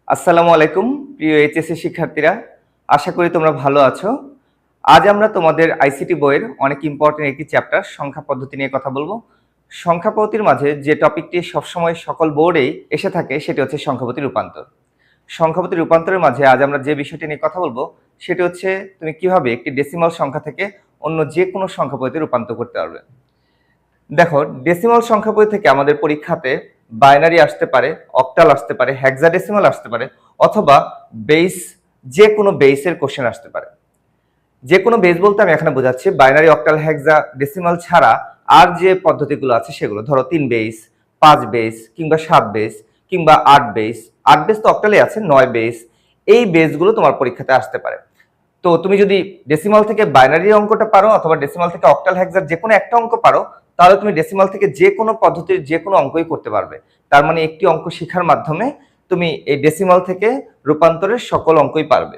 আসসালামু আলাইকুম প্রিয় এইচএসসি শিক্ষার্থীরা, আশা করি তোমরা ভালো আছো। আজ আমরা তোমাদের আইসিটি বইয়ের অনেক ইম্পর্টেন্ট একটি চ্যাপ্টার সংখ্যা পদ্ধতি নিয়ে কথা বলবো। সংখ্যা পদ্ধতির মাঝে যে টপিকটি সবসময় সকল বোর্ডেই এসে থাকে সেটি হচ্ছে সংখ্যাপতি রূপান্তর। সংখ্যাপতি রূপান্তরের মাঝে আজ আমরা যে বিষয়টি নিয়ে কথা বলবো সেটি হচ্ছে তুমি কিভাবে একটি ডেসিমাল সংখ্যা থেকে অন্য যে কোনো সংখ্যা পদ্ধতি রূপান্তর করতে পারবে। দেখো, ডেসিমাল সংখ্যা বই থেকে আমাদের পরীক্ষাতে বাইনারি আসতে পারে, অক্টাল আসতে পারে, হেক্সাডেসিমাল আসতে পারে, অথবা বেস, যে কোনো বেসের কোশ্চেন আসতে পারে। যে কোনো বেস বলতে আমি এখানে বোঝাচ্ছি বাইনারি, অক্টাল, হেক্সা ডেসিমাল ছাড়া আর যে পদ্ধতিগুলো আছে সেগুলো, ধরো 3 বেস, 5 বেস, কিংবা 7 বেস, কিংবা 8 বেস। 8 বেস তো অক্টালে আছে, 9 বেস, এই বেসগুলো তোমার পরীক্ষাতে আসতে পারে। তো তুমি যদি ডেসিমাল থেকে বাইনারি অঙ্কটা পারো অথবা ডেসিমাল থেকে অক্টাল, হেক্সার যে কোনো একটা অঙ্ক পারো, তাহলে তুমি ডেসিমাল থেকে যে কোনো পদ্ধতির যে কোনো অঙ্কই করতে পারবে। তার মানে একটি অঙ্ক শেখার মাধ্যমে তুমি এই ডেসিমাল থেকে রূপান্তরের সকল অঙ্কই পারবে।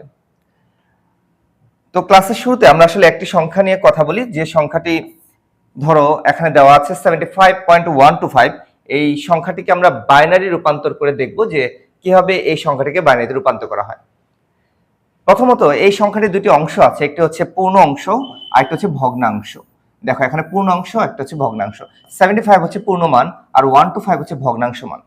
তো ক্লাসের শুরুতে আমরা আসলে একটি সংখ্যা নিয়ে কথা বলি, যে সংখ্যাটি ধরো এখানে দেওয়া আছে 75.125। এই সংখ্যাটিকে আমরা বাইনারি রূপান্তর করে দেখব যে কিভাবে এই সংখ্যাটিকে বাইনারিতে রূপান্তর করা হয়। প্রথমত এই সংখ্যাটির দুটি অংশ আছে, একটি হচ্ছে পূর্ণ অংশ আর একটা হচ্ছে ভগ্নাংশ। দেখো এখানে পূর্ণ অংশ, একটা হচ্ছে ভগ্নাংশ। 75 হচ্ছে পূর্ণ মান আর 125 হচ্ছে ভগ্নাংশ মান।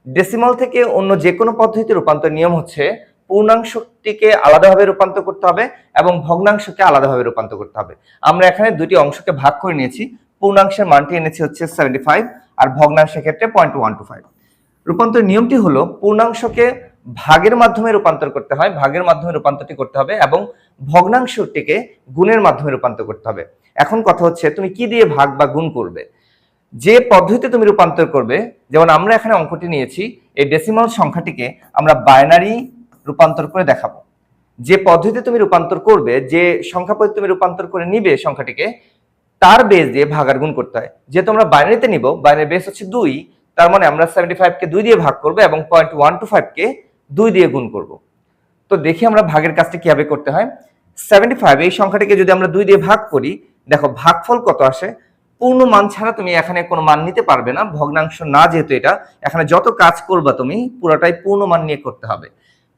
ডেসিমাল থেকে অন্য যে কোনো পদ্ধতিতে রূপান্তর নিয়ম হচ্ছে পূর্ণাংশটিকে আলাদাভাবে রূপান্তর করতে হবে এবং ভগ্নাংশকে আলাদাভাবে রূপান্তর করতে হবে। আমরা এখানে দুটি অংশকে ভাগ করে নিয়েছি, পূর্ণাংশের মানটি এনেছি হচ্ছে 75 আর ভগ্নাংশের ক্ষেত্রে 0.125। রূপান্তর নিয়মটি হলো পূর্ণাংশকে ভাগের মাধ্যমে রূপান্তর করতে হয়, ভাগের মাধ্যমে রূপান্তরটি করতে হবে, এবং ভগ্নাংশটিকে গুণের মাধ্যমে রূপান্তর করতে হবে। এখন কথা হচ্ছে তুমি কি দিয়ে ভাগ বা গুণ করবে। যে পদ্ধতিতে তুমি রূপান্তর করবে, যেমন আমরা এখানে অঙ্কটি নিয়েছি, এই ডেসিমাল সংখ্যাটিকে আমরা বাইনারি রূপান্তর করে দেখাবো। যে পদ্ধতিতে তুমি রূপান্তর করবে, যে সংখ্যা পদ্ধতি তুমি রূপান্তর করে নিবে সংখ্যাটিকে, তার বেস দিয়ে ভাগ আর গুণ করতে হয়। যেহেতু আমরা বাইনারিতে নিব, বাইনারি বেস হচ্ছে 2, তার মানে আমরা 75 কে 2 দিয়ে ভাগ করব এবং 0.125 কে 2 দিয়ে গুণ করব। তো দেখি আমরা ভাগের কাজটা কিভাবে করতে হয়। 75 এই সংখ্যাটিকে যদি আমরা 2 দিয়ে ভাগ করি, দেখো ভাগফল কত আসে। পূর্ণ মান ছাড়া তুমি এখানে কোনো মান নিতে পারবে না, ভগ্নাংশ না যেহেতু এটা, এখানে যত কাজ করবা তুমি পুরোটাই পূর্ণ মান নিয়ে করতে হবে।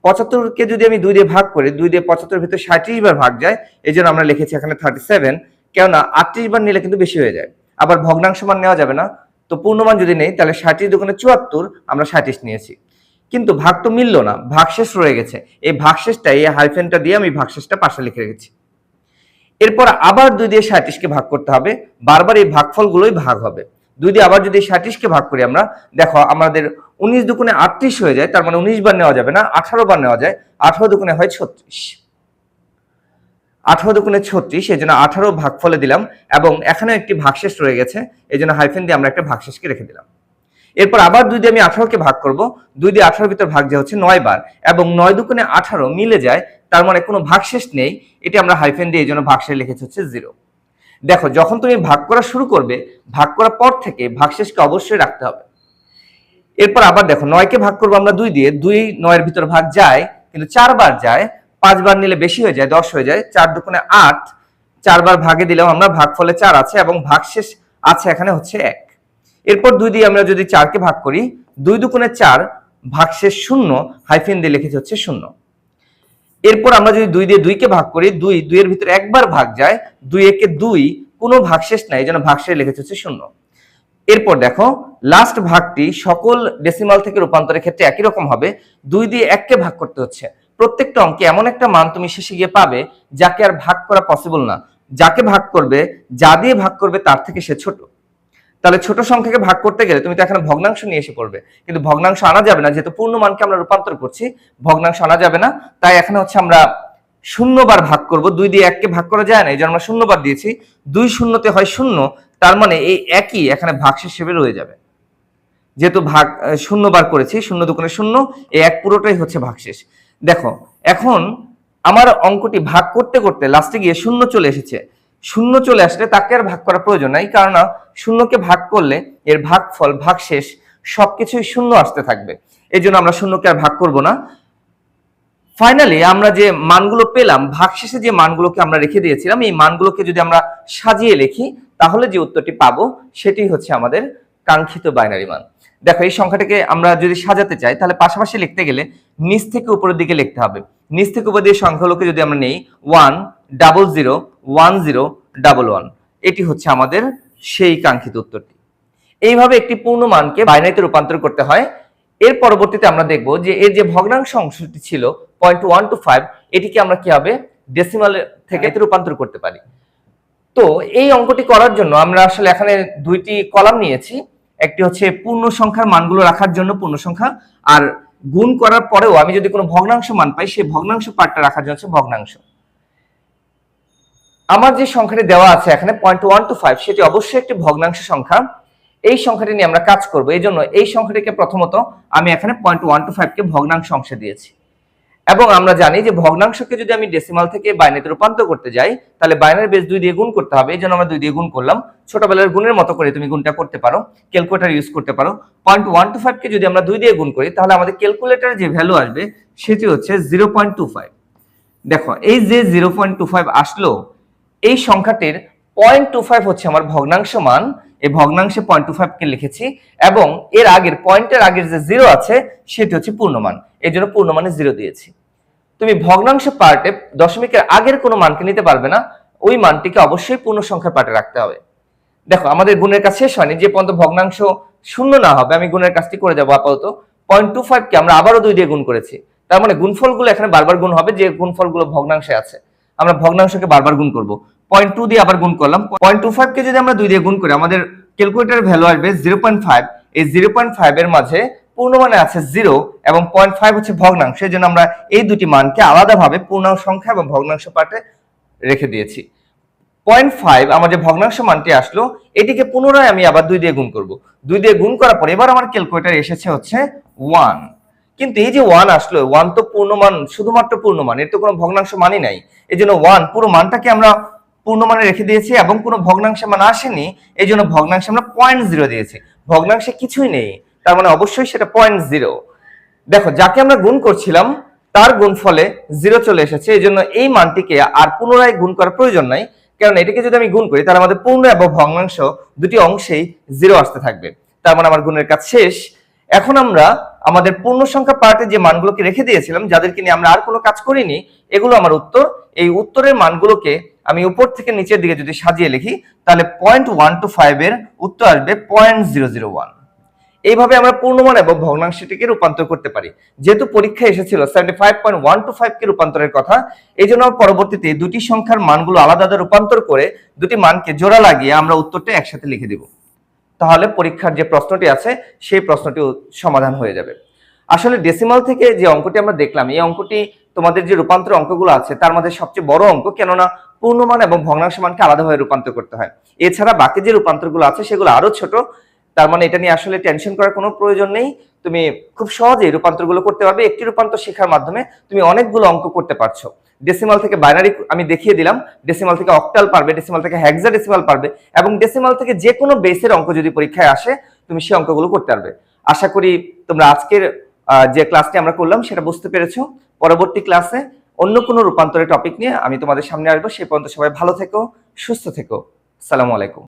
75 কে যদি আমি 2 দিয়ে ভাগ করি, 2 দিয়ে 75 এর ভিতর 37 বার ভাগ যায়, এই জন্য আমরা লিখেছি এখানে 37। কেননা 38 বার নিলে কিন্তু বেশি হয়ে যায়, আবার ভগ্নাংশ মান নেওয়া যাবে না। তো পূর্ণমান যদি নেই তাহলে 37 দোকানে 74, আমরা 37 নিয়েছি। কিন্তু ভাগ তো মিললো না, ভাগশেষ রয়ে গেছে। এই ভাগশেষটা, এই হাইফেনটা দিয়ে আমি ভাগশেষটা পাশে লিখে রেখেছি। এরপর আবার 2 দিয়ে 37 কে ভাগ করতে হবে, বারবার এই ভাগফলগুলোই ভাগ হবে। 2 দিয়ে আবার যদি 37 কে ভাগ করি আমরা, দেখো আমাদের 19 দুগুণে 38 হয়ে যায়, তার মানে 19 বার নেওয়া যাবে না, 18 বার নেওয়া যায়। 18 দুগুণে হয় 36, 18 দুগুণে 36, এই জন্য 18 ভাগফলে দিলাম, এবং এখানেও একটি ভাগশেষ রয়ে গেছে, এই জন্য হাইফেন দিয়ে আমরা একটা ভাগশেষকে রেখে দিলাম। এরপর আবার 2 দিয়ে আমি 18 কে ভাগ করব, 2 দিয়ে 18 ভিতর ভাগ যায় হচ্ছে 9 বার, এবং 9 দুগুণে 18 মিলে যায়, তার মানে কোনো ভাগশেষ নেই, এটি আমরা হাইফেন দিয়ে এই জন্য ভাগশেষ লিখেছি হচ্ছে 0। দেখো যখন তুমি ভাগ করা শুরু করবে, ভাগ করার পর থেকে ভাগশেষকে অবশ্যই রাখতে হবে। এরপর আবার দেখো 9 কে ভাগ করবো আমরা 2 দিয়ে, 2 9 এর ভিতর ভাগ যায় কিন্তু 4 বার যায়, 5 বার নিলে বেশি হয়ে যায়, 10 হয়ে যায়। 4 দুগুণে 8, 4 বার ভাগে দিলাম আমরা, ভাগফলে 4 আছে এবং ভাগশেষ আছে এখানে হচ্ছে 1। এরপর 2 দিয়ে আমরা যদি 4 কে ভাগ করি, 2 দুগুণে 4, ভাগশেষ 0, হাইফেন দিয়ে লিখেছি হচ্ছে 0। এরপর আমরা যদি 2 দিয়ে 2 কে ভাগ করি, 2 এর ভিতরে একবার ভাগ যায়, 2 একে 2, কোনো ভাগশেষ নাই, এই জন্য ভাগশেষ লিখেছি হচ্ছে 0। এরপর দেখো লাস্ট ভাগটি সকল ডেসিমাল থেকে রূপান্তরের ক্ষেত্রে একই রকম হবে, 2 দিয়ে 1 কে ভাগ করতে হচ্ছে। প্রত্যেকটা অঙ্কে এমন একটা মান তুমি শেষে গিয়ে পাবে যাকে আর ভাগ করা পসিবল না। যাকে ভাগ করবে, যা দিয়ে ভাগ করবে তার থেকে সে ছোট। তাহলে ছোট সংখ্যাকে ভাগ করতে গেলে তুমি তো এখানে ভগ্নাংশ নিয়ে এসে পড়বে, কিন্তু ভগ্নাংশ আনা যাবে না, যেহেতু পূর্ণ মানকে আমরা রূপান্তর করছি, ভগ্নাংশ আনা যাবে না। তাই এখানে হচ্ছে আমরা 0 বার ভাগ করব, 2 দিয়ে 1 কে ভাগ করা যায় না, এই জন্য আমরা 0 বার দিয়েছি। 2 শূন্যতে হয় 0, তার মানে এই একই এখানে ভাগশেষ হিসেবে রয়ে যাবে। যেহেতু ভাগ 0 বার করেছি, 0 দুগুণে 0, এই এক পুরোটাই হচ্ছে ভাগশেষ। দেখো এখন আমার অঙ্কটি ভাগ করতে করতে লাস্টে গিয়ে 0 চলে এসেছে। 0 চলে আসলে তাকে আর ভাগ করার প্রয়োজন নাই, কারণ 0কে ভাগ করলে এর ভাগফল, ভাগশেষ সবকিছুই 0 আসতে থাকবে, এই জন্য আমরা 0কে আর ভাগ করব না। ফাইনালি আমরা যে মানগুলো পেলাম, ভাগশেষে যে মানগুলোকে আমরা রেখে দিয়েছিলাম, এই মানগুলোকে যদি আমরা সাজিয়ে লিখি, তাহলে যে উত্তরটি পাবো সেটি হচ্ছে আমাদের কাঙ্ক্ষিত বাইনারি মান। দেখো এই সংখ্যাটাকে আমরা যদি সাজাতে চাই তাহলে পাশাপাশি লিখতে গেলে নিচ থেকে উপরের দিকে লিখতে হবে। নিচ থেকে উপর দিকে সংখ্যাগুলোকে যদি আমরা নেই 1001011, এটি হচ্ছে আমাদের সেই কাঙ্ক্ষিত উত্তরটি। এইভাবে একটি পূর্ণ মানকে বাইনারিতে রূপান্তর করতে হয়। এর পরবর্তীতে আমরা দেখব যে এর যে ভগ্নাংশ অংশটি ছিল 0.125, এটিকে আমরা কিভাবে ডেসিমাল থেকে রূপান্তর করতে পারি। তো এই অঙ্কটি করার জন্য আমরা আসলে এখানে দুইটি কলাম নিয়েছি। একটি হচ্ছে পূর্ণ সংখ্যার মানগুলো রাখার জন্য পূর্ণ সংখ্যা, আর গুণ করার পরেও আমি যদি কোনো ভগ্নাংশ মান পাই সেই ভগ্নাংশ পার্টটা রাখার জন্য হচ্ছে ভগ্নাংশ। আমার যে সংখ্যাটি দেওয়া আছে এখানে 0.125, সেটি অবশ্যই একটি ভগ্নাংশ সংখ্যা। এই সংখ্যাটি নিয়ে আমরা কাজ করব। এই জন্য এই সংখ্যাটিকে প্রথমত আমি এখানে 0.125 কে ভগ্নাংশ অংশে দিয়েছি, এবং আমরা জানি যে ভগ্নাংশকে যদি আমি ডেসিমাল থেকে বাইনারিতে রূপান্তর করতে যাই তাহলে বাইনারি বেস 2 দিয়ে গুণ করতে হবে। এই জন্য আমরা 2 দিয়ে গুণ করলাম। ছোটবেলার গুণের মতো করে তুমি গুণটা করতে পারো, ক্যালকুলেটর ইউজ করতে পারো। 0.125 কে যদি আমরা 2 দিয়ে গুণ করি তাহলে আমাদের ক্যালকুলেটরে যে ভ্যালু আসবে সেটি হচ্ছে 0.25। দেখো এই যে 0.25 আসলো, এই সংখ্যাটির 0.25 হচ্ছে আমার ভগ্নাংশ মান। এই ভগ্নাংশে 0.25 কে লিখেছি, এবং এর আগের পয়েন্টের আগের যে 0 আছে সেটি হচ্ছে পূর্ণমান, এই জন্য পূর্ণমানে 0 দিয়েছি। তুমি ভগ্নাংশ পার্টে দশমিকের আগের কোনো মানকে নিতে পারবে না, ওই মানটিকে অবশ্যই পূর্ণ সংখ্যার পার্টে রাখতে হবে। দেখো আমাদের গুণের কাজ শেষ হয়নি, যে পর্যন্ত ভগ্নাংশ শূন্য না হবে আমি গুণের কাজটি করে যাবো। আপাতত 0.25 কে আমরা আবারও 2 দিয়ে গুণ করেছি, তার মানে গুণফলগুলো এখানে বারবার গুণ হবে, যে গুণফলগুলো ভগ্নাংশে আছে আমরা ভগ্নাংশকে বারবার গুণ করব। 0.2 দিয়ে আবার গুণ করলাম। 0.25 কে যদি আমরা 2 দিয়ে গুণ করি আমাদের ক্যালকুলেটরের ভ্যালু আসবে 0.5। এই 0.5 এর মাঝে পূর্ণ মানে আছে 0 এবং 0.5 হচ্ছে ভগ্নাংশ, এই জন্য আমরা এই দুটি মানকে আলাদাভাবে পূর্ণ সংখ্যা এবং ভগ্নাংশ পার্টে রেখে দিয়েছি। 0.5 আমার যে ভগ্নাংশ মানটি আসলো, এটিকে পুনরায় আমি আবার 2 দিয়ে গুণ করব। 2 দিয়ে গুণ করার পর এবার আমার ক্যালকুলেটর এসেছে হচ্ছে 1। কিন্তু এই যে 1 আসলো, 1 তো পূর্ণমান, শুধুমাত্র পূর্ণমান, এর তো কোনো ভগ্নাংশ মানই নাই। এই জন্য 1 পুরো মানটাকে আমরা পূর্ণমানে রেখে দিয়েছি, এবং কোনো ভগ্নাংশে মান আসেনি, এই জন্য ভগ্নাংশে আমরা 0.0 দিয়েছি। ভগ্নাংশে কিছুই নেই, তার মানে অবশ্যই সেটা 0.0। দেখো যাকে আমরা গুণ করছিলাম তার গুণফলে 0 চলে এসেছে, এই জন্য এই মানটিকে আর পুনরায় গুণ করার প্রয়োজন নাই, কারণ এটাকে যদি আমি গুণ করি তাহলে আমাদের পূর্ণ এবং ভগ্নাংশ দুটি অংশেই 0 আসতে থাকবে। তার মানে আমার গুণের কাজ শেষ। এখন আমরা আমাদের পূর্ণ সংখ্যা পার্টে যে মানগুলোকে রেখে দিয়েছিলাম, যাদেরকে নিয়ে আমরা আর কোনো কাজ করিনি, এগুলো আমার উত্তর। এই উত্তরের মানগুলোকে আমি উপর থেকে নিচের দিকে যদি সাজিয়ে লিখি তাহলে 0.125 এর উত্তর আসবে 0.001। এইভাবে আমরা পূর্ণমান এবং ভগ্নাংশটিকে রূপান্তর করতে পারি। যেহেতু পরীক্ষা এসেছিল 75.125 কে রূপান্তরের কথা, এই জন্য পরবর্তীতে দুটি সংখ্যার মানগুলো আলাদা আলাদা রূপান্তর করে দুটি মানকে জোড়া লাগিয়ে আমরা উত্তরটা একসাথে লিখে দিব। তাহলে পরীক্ষার যে প্রশ্নটি আছে সেই প্রশ্নটি সমাধান হয়ে যাবে। আসলে ডেসিমাল থেকে যে অঙ্কটি আমরা দেখলাম, এই অঙ্কটি তোমাদের যে রূপান্তর অঙ্কগুলো আছে তার মধ্যে সবচেয়ে বড় অঙ্ক, কেননা পূর্ণমান এবং ভগ্নাংশ মানকে আলাদাভাবে রূপান্তর করতে হয়। এছাড়া বাকি যে রূপান্তরগুলো আছে সেগুলো আরো ছোট, তার মানে এটা নিয়ে আসলে টেনশন করার কোনো প্রয়োজন নেই। তুমি খুব সহজেই রূপান্তরগুলো করতে পারবে। একটি রূপান্তর শেখার মাধ্যমে তুমি অনেকগুলো অঙ্ক করতে পারছো। ডেসিমাল থেকে বাইনারি আমি দেখিয়ে দিলাম, ডেসিমাল থেকে অক্টাল পারবে, ডেসিমাল থেকে হেক্সাডেসিমাল পারবে, এবং ডেসিমাল থেকে যে কোনো বেসের অঙ্ক যদি পরীক্ষায় আসে তুমি সেই অঙ্কগুলো করতে পারবে। আশা করি তোমরা আজকের যে ক্লাসটি আমরা করলাম সেটা বুঝতে পেরেছো। পরবর্তী ক্লাসে অন্য কোনো রূপান্তরের টপিক নিয়ে আমি তোমাদের সামনে আসবো। সেই পর্যন্ত সবাই ভালো থেকো, সুস্থ থেকো। আসসালামু আলাইকুম।